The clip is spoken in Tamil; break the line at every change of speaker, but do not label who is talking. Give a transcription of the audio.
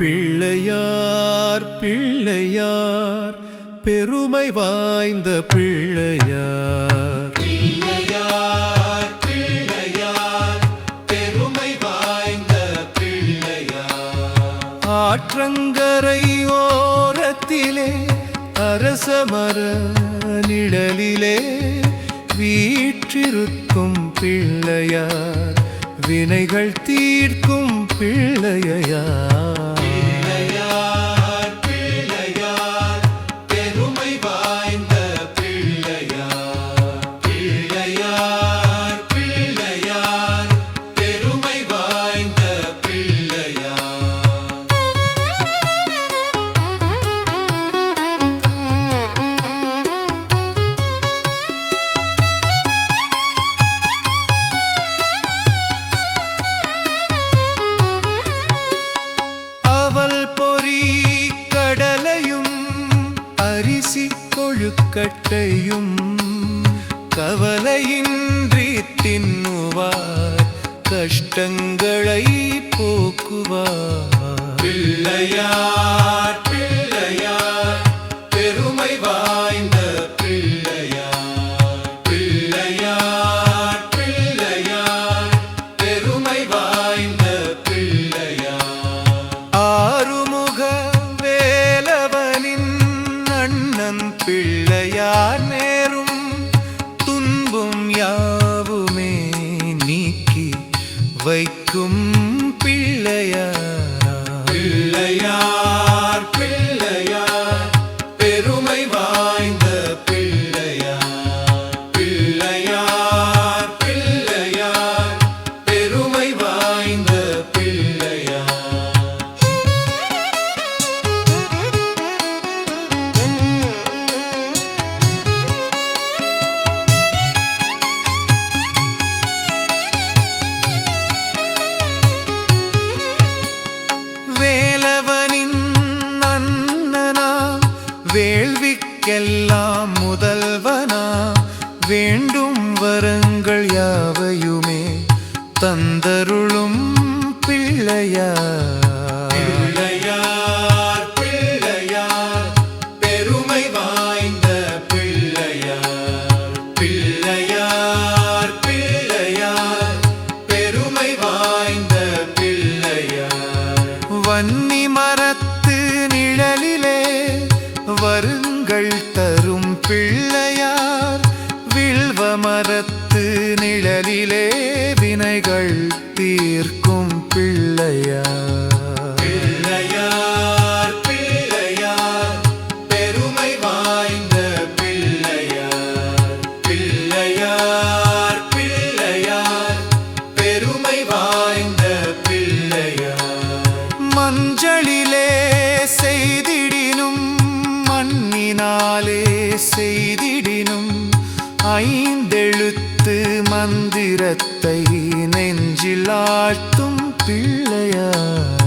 பிள்ளையார் பிள்ளையார் பெருமை வாய்ந்த பிள்ளையார்.
பிள்ளையார் பிள்ளையார் பெருமை வாய்ந்த பிள்ளையார்.
ஆற்றங்கரை ஓரத்திலே அரசமர நிழலிலே வீற்றிருக்கும் பிள்ளையார், வினைகள் தீர்க்கும் பிள்ளையார்.
பிள்ளையார் பிள்ளையார் பெருமை வாய்ந்த பிள்ளையார். பிள்ளையார் பிள்ளையார் பெருமை வாய்ந்த பிள்ளையார்.
அரிசி கொழுக்கட்டையும் கவலையின்றி தின்னுவார், கஷ்டங்களை போக்குவார்.
பிள்ளையார் பிள்ளையார் பெருமை வாய்ந்த பிள்ளையார். பிள்ளையார் பிள்ளையார் பெருமை வாய்ந்த பிள்ளையார்.
ஆறுமுக வேலவனின் அண்ணன் பிள்ளையார், நேரும் துன்பும் யாவுமே நீக்கி வைக்கும் பிள்ளையார்.
பிள்ளையார் பிள்ளையார் பெருமை வாய்ந்த பிள்ளையார். பிள்ளையார் பிள்ளையார் பெருமை வாய்ந்த பிள்ளையார்.
வேலவனின் அண்ணனா வேள்விக்கெல்லாம் முதல்வனா, வேண்டும் வரங்கள் யாவையுமே தந்தருளும் பிள்ளையார்.
பிள்ளையார் பிள்ளையார் பெருமை வாய்ந்த பிள்ளையார். பிள்ளையார் பிள்ளையார் பெருமை வாய்ந்த பிள்ளையார்.
வன்னி மரத்து நிழலிலே வருங்கள் தரும் பிள்ளையார், வில்வ மரத்து நிழலிலே வினைகள் தீர்க்கும் பிள்ளையார்.
பிள்ளையார் பிள்ளையார் பெருமை வாய்ந்த பிள்ளையார். பிள்ளையார் பிள்ளையார் பெருமை வாய்ந்த பிள்ளையார்.
மஞ்சளிலே செய்திடினும் மண்ணினாலே செய்திடினும் ஐந்தெழுத்து மந்திரத்தை நெஞ்சில் ஆழ்த்தும் பிள்ளையார்.